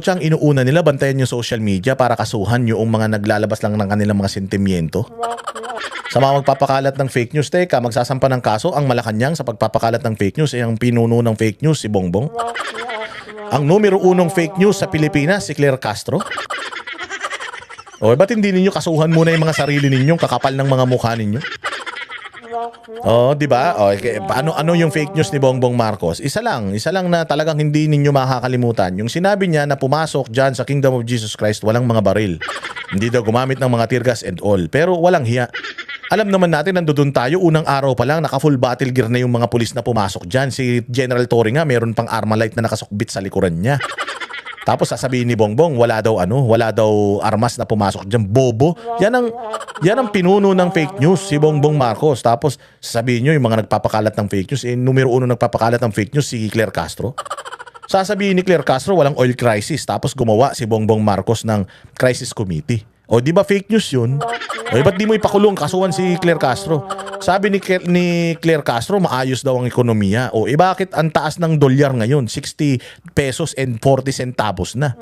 Ang inuuna nila, bantayan yung social media para kasuhan yung mga naglalabas lang ng kanilang mga sentimiento. Sa mga magpapakalat ng fake news, teka, magsasampa ng kaso ang Malacanang sa pagpapakalat ng fake news, ang pinuno ng fake news, si Bongbong. Ang numero unong fake news sa Pilipinas, si Claire Castro. O, ba't hindi ninyo kasuhan muna yung mga sarili ninyong kakapal ng mga mukha ninyo? Oh, 'di ba? Oh, ano yung fake news ni Bongbong Marcos? Isa lang na talagang hindi ninyo makakalimutan. Yung sinabi niya na pumasok diyan sa Kingdom of Jesus Christ, walang mga baril. Hindi daw gumamit ng mga tear gas and all. Pero walang hiya. Alam naman natin, nandoon tayo, unang araw pa lang, naka full battle gear na yung mga pulis na pumasok diyan. Si General Torre nga, meron pang Armalite na nakasukbit sa likuran niya. Tapos sasabihin ni Bongbong, wala daw armas na pumasok diyan. Bobo. Yan ang pinuno ng fake news, si Bongbong Marcos. Tapos sasabihin niyo yung mga nagpapakalat ng fake news, numero uno nagpapakalat ng fake news si Claire Castro. Sasabihin ni Claire Castro walang oil crisis, tapos gumawa si Bongbong Marcos ng crisis committee. O di ba fake news yun? O ba't di mo ipakulong, kasuhan si Claire Castro? Sabi ni Claire Castro, maayos daw ang ekonomiya. O bakit ang taas ng dolyar ngayon? 60 pesos and 40 centavos na.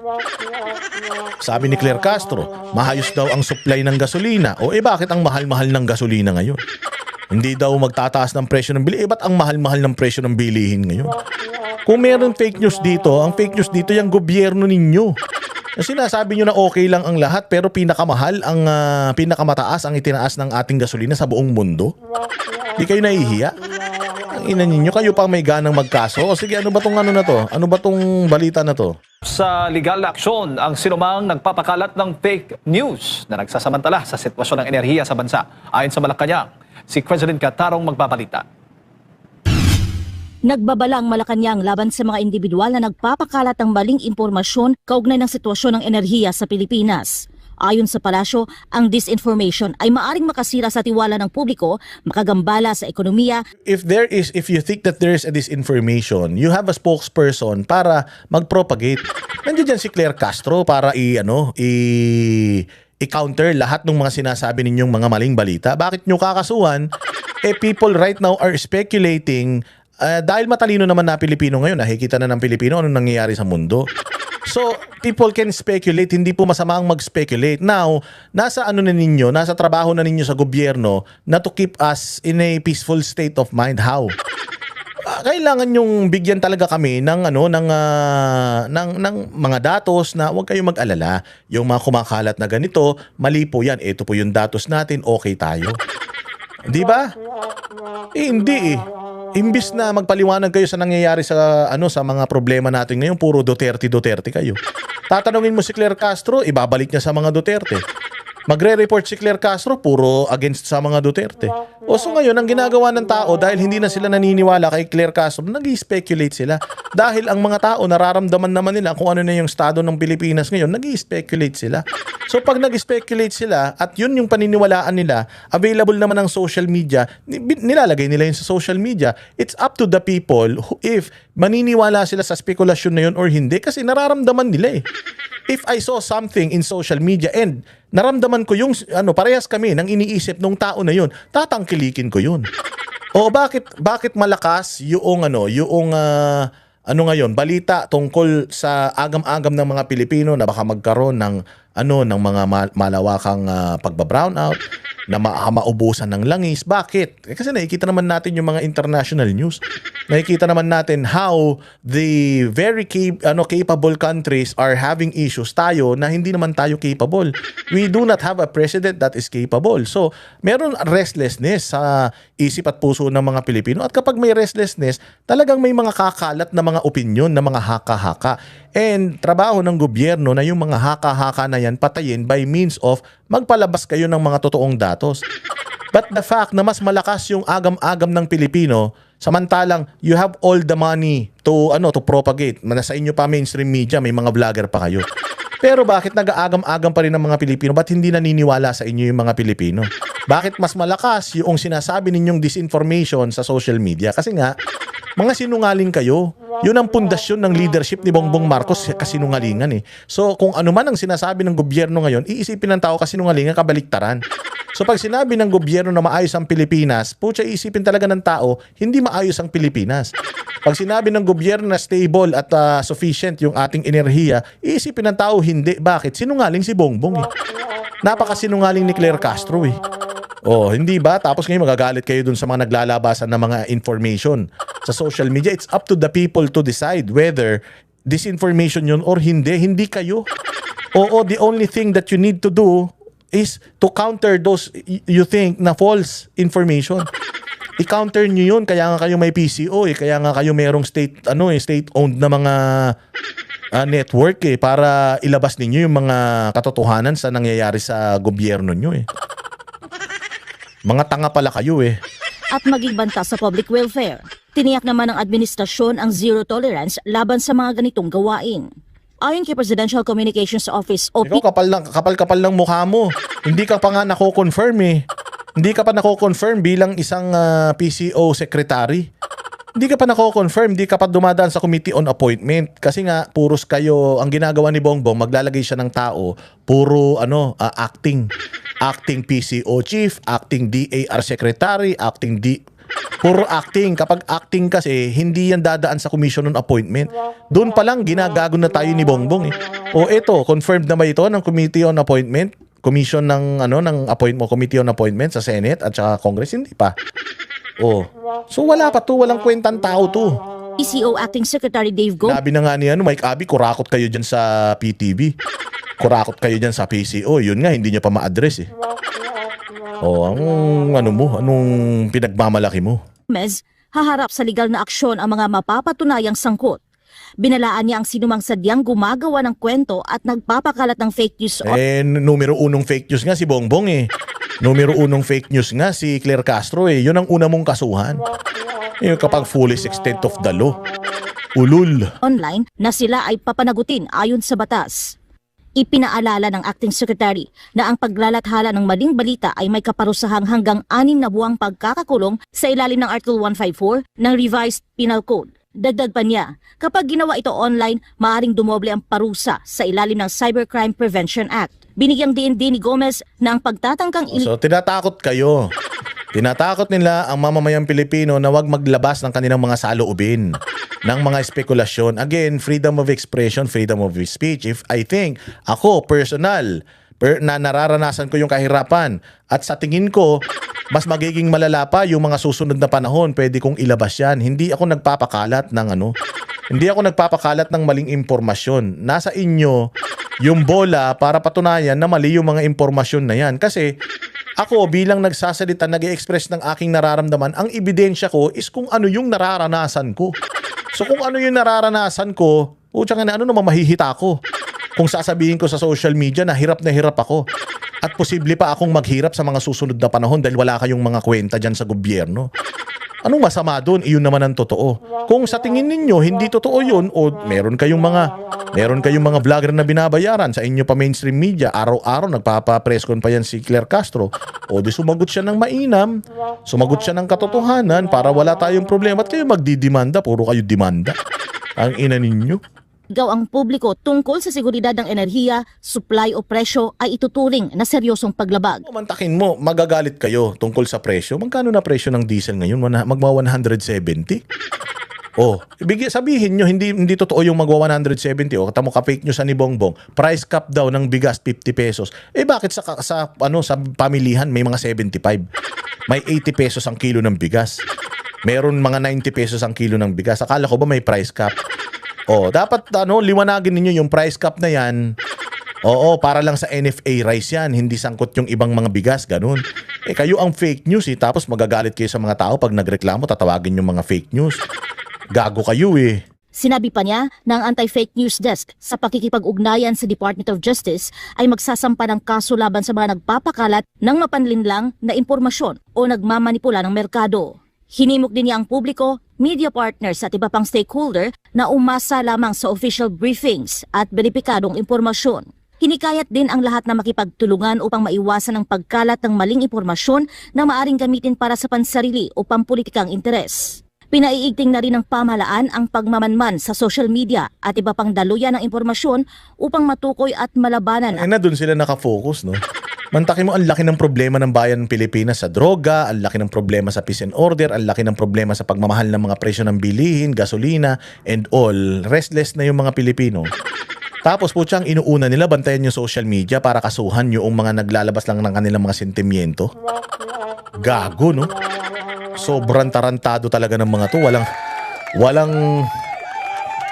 Sabi ni Claire Castro, maayos daw ang supply ng gasolina. O bakit ang mahal-mahal ng gasolina ngayon? Hindi daw magtataas ng presyo ng bilihin. Ba't ang mahal-mahal ng presyo ng bilihin ngayon? Kung meron fake news dito, ang fake news dito yung gobyerno ninyo. Sinasabi nyo na okay lang ang lahat, pero pinakamahal, pinakamataas ang itinaas ng ating gasolina sa buong mundo. Di kayo nahihiya? Ang ina ninyo, kayo pang may ganang magkaso. O sige, ano ba tong ano na to? Ano ba tong balita na to? Sa legal na aksyon, ang sinumang nagpapakalat ng fake news na nagsasamantala sa sitwasyon ng enerhiya sa bansa. Ayon sa Malacanang, si President Catarong magbabalita. Nagbabala ang Malacanang laban sa mga individual na nagpapakalat ng maling impormasyon kaugnay ng sitwasyon ng enerhiya sa Pilipinas. Ayon sa palasyo, ang disinformation ay maaring makasira sa tiwala ng publiko, makagambala sa ekonomiya. If you think that there is a disinformation, you have a spokesperson para mag-propagate. Nandiyan dyan si Claire Castro para i-counter lahat ng mga sinasabi ninyong mga maling balita. Bakit nyo kakasuhan? People right now are speculating. Dahil matalino naman na Pilipino ngayon, nakikita na ng Pilipino anong nangyayari sa mundo. So, people can speculate, hindi po masama ang mag-speculate. Now, nasa trabaho na ninyo sa gobyerno na to keep us in a peaceful state of mind. How? Kailangan yung bigyan talaga kami ng mga datos na huwag kayong mag-alala. Yung mga kumakalat na ganito, mali po yan. Ito po yung datos natin, okay tayo. Di ba? Hindi eh. Imbis na magpaliwanag kayo sa nangyayari sa mga problema natin ngayon, puro Duterte kayo. Tatanungin mo si Claire Castro, ibabalik niya sa mga Duterte. Magre-report si Claire Castro, puro against sa mga Duterte. O so ngayon, ang ginagawa ng tao, dahil hindi na sila naniniwala kay Claire Castro, nag-i-speculate sila. Dahil ang mga tao, nararamdaman naman nila kung ano na yung estado ng Pilipinas ngayon, nag-i-speculate sila. So pag nag-speculate sila, at yun yung paniniwalaan nila, available naman ang social media, nilalagay nila yun sa social media. It's up to the people who, if maniniwala sila sa spekulasyon na yun or hindi, kasi nararamdaman nila eh. If I saw something in social media and naramdaman ko yung parehas kami ng iniisip nung tao na yun, tatangkilikin ko yun. O bakit malakas yung ngayon balita tungkol sa agam-agam ng mga Pilipino na baka magkaroon ng mga malawakang pagba-brownout, na maubusan ng langis. Bakit? Kasi nakikita naman natin yung mga international news. Nakikita naman natin how the very capable countries are having issues. Tayo na hindi naman tayo capable. We do not have a president that is capable. So, meron restlessness sa isip at puso ng mga Pilipino. At kapag may restlessness, talagang may mga kakalat na mga opinion, na mga haka-haka. And trabaho ng gobyerno na yung mga haka-haka na yan patayin by means of magpalabas kayo ng mga totoong datos. But the fact na mas malakas yung agam-agam ng Pilipino, samantalang you have all the money to propagate. Nasa inyo pa mainstream media, may mga vlogger pa kayo. Pero bakit nag-aagam-agam pa rin ng mga Pilipino? Ba't hindi naniniwala sa inyo yung mga Pilipino? Bakit mas malakas yung sinasabi ninyong disinformation sa social media? Kasi nga, mga sinungaling kayo. Yun ang pundasyon ng leadership ni Bongbong Marcos, kasinungalingan eh. So kung ano man ang sinasabi ng gobyerno ngayon, iisipin ng tao kasinungalingan, kabaliktaran. So pag sinabi ng gobyerno na maayos ang Pilipinas, pucha, isipin talaga ng tao, hindi maayos ang Pilipinas. Pag sinabi ng gobyerno na stable at sufficient yung ating enerhiya, iisipin ng tao hindi. Bakit? Sinungaling si Bongbong eh. Napakasinungaling ni Claire Castro eh. Oh, hindi ba? Tapos ngayon magagalit kayo dun sa mga naglalabasan ng mga information sa social media. It's up to the people to decide whether disinformation yun or hindi. Hindi kayo. Oo, the only thing that you need to do is to counter those you think na false information. I-counter nyo yun. Kaya nga kayo may PCO eh. Kaya nga kayo merong state-owned na mga network eh, para ilabas ninyo yung mga katotohanan sa nangyayari sa gobyerno nyo eh. Mga tanga pala kayo eh. At maging banta sa public welfare. Tiniyak naman ng administrasyon ang zero tolerance laban sa mga ganitong gawain. Ayon kay Presidential Communications Office o Ikaw kapal ng mukha mo. Hindi ka pa nga nako-confirm eh. Hindi ka pa nako-confirm bilang isang PCO secretary. Hindi ka pa nako-confirm, hindi ka pa dumadaan sa Committee on Appointment kasi nga puros kayo ang ginagawa ni Bongbong, maglalagay siya ng tao puro acting PCO chief, acting DAR secretary, puro acting. Kapag acting kasi, hindi yan dadaan sa Commission on Appointment. Doon pa lang, ginagago na tayo ni Bongbong eh. O eto, confirmed na ba ito ng Committee on Appointment? Commission ng Committee on Appointment sa Senate at saka Congress? Hindi pa. Oh. So wala pa to, walang kwentang tao to. PCO Acting Secretary Dave Go Sabi na nga ni Mike Abby, kurakot kayo dyan sa PTV. Kurakot kayo dyan sa PCO. Yun nga, hindi nyo pa ma-address eh. Anong pinagmamalaki mo? Gomez haharap sa legal na aksyon ang mga mapapatunayang sangkot. Binalaan niya ang sinumang sadyang gumagawa ng kwento at nagpapakalat ng fake news. Numero unong fake news nga si Bongbong eh. Numero unong fake news nga si Claire Castro eh. Yun ang una mong kasuhan. Yung kapag fullest extent of the law. Ulul. Online na sila ay papanagutin ayon sa batas. Ipinaalala ng Acting Secretary na ang paglalathala ng maling balita ay may kaparusahang hanggang 6 na buwang pagkakakulong sa ilalim ng Article 154 ng Revised Penal Code. Dagdag pa niya, kapag ginawa ito online, maaaring dumoble ang parusa sa ilalim ng Cybercrime Prevention Act. Binigyang din ni Gomez na ang pagtatangkang So tinatakot kayo. Tinatakot nila ang mamamayang Pilipino na wag maglabas ng kanilang mga saloobin, ng mga spekulasyon. Again, freedom of expression, freedom of speech. If I think, ako, personal, na nararanasan ko yung kahirapan at sa tingin ko, mas magiging malala pa yung mga susunod na panahon, pwede kong ilabas yan. Hindi ako nagpapakalat ng hindi ako nagpapakalat ng maling impormasyon. Nasa inyo yung bola para patunayan na mali yung mga impormasyon na yan. Kasi ako bilang nagsasalita, nag-i-express ng aking nararamdaman, ang ebidensya ko is kung ano yung nararanasan ko. So kung ano yung nararanasan ko, ano naman mahihita ko. Kung sasabihin ko sa social media na hirap ako. At posible pa akong maghirap sa mga susunod na panahon dahil wala kayong mga kwenta dyan sa gobyerno. Anong masama doon? Iyon naman ang totoo. Kung sa tingin ninyo hindi totoo yun o meron kayong mga vlogger na binabayaran sa inyo pa mainstream media, araw-araw nagpapa-presscon pa yan si Claire Castro, o di sumagot siya ng mainam, sumagot siya ng katotohanan para wala tayong problema at kayo magdidemanda, puro kayo demanda. Ang ina ninyo. Gaw ang publiko tungkol sa seguridad ng enerhiya, supply o presyo ay ituturing na seryosong paglabag. Mantakin mo, magagalit kayo tungkol sa presyo. Magkano na presyo ng diesel ngayon? Magma 170? Oh, sabihin nyo, hindi totoo yung magwa 170. O, tamo ka fake news ni Bongbong. Price cap daw ng bigas 50 pesos. Eh bakit sa pamilihan may mga 75? May 80 pesos ang kilo ng bigas. Meron mga 90 pesos ang kilo ng bigas. Akala ko ba may price cap? Oh, dapat liwanagin ninyo yung price cap na yan. Oo, para lang sa NFA rice yan, hindi sangkot yung ibang mga bigas, ganun. Eh kayo ang fake news tapos magagalit kayo sa mga tao pag nagreklamo, tatawagin yung mga fake news. Gago kayo eh. Sinabi pa niya na ang Anti-Fake News Desk sa pakikipag-ugnayan sa Department of Justice ay magsasampa ng kaso laban sa mga nagpapakalat ng mapanlinlang na impormasyon o nagmamanipula ng merkado. Hinimok din niya ang publiko, media partners at iba pang stakeholder na umasa lamang sa official briefings at beripikadong impormasyon. Hinikayat din ang lahat na makipagtulungan upang maiwasan ang pagkalat ng maling impormasyon na maaring gamitin para sa pansarili o pampulitikang interes. Pinaiigting na rin ng pamahalaan ang pagmamanman sa social media at iba pang daluyan ng impormasyon upang matukoy at malabanan. Na doon sila nakafocus, no? Mantaki mo, ang laki ng problema ng bayan ng Pilipinas sa droga, ang laki ng problema sa peace and order, ang laki ng problema sa pagmamahal ng mga presyo ng bilihin, gasolina, and all. Restless na yung mga Pilipino. Tapos po siyang inuuna nila, bantayan yung social media para kasuhan yung mga naglalabas lang ng kanilang mga sentimiento. Gago, no? Sobrang tarantado talaga ng mga to.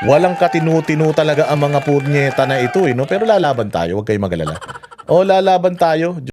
Walang katinu-tinu talaga ang mga punyeta na ito, no? Pero lalaban tayo, huwag kayong magalala. O lalaban tayo.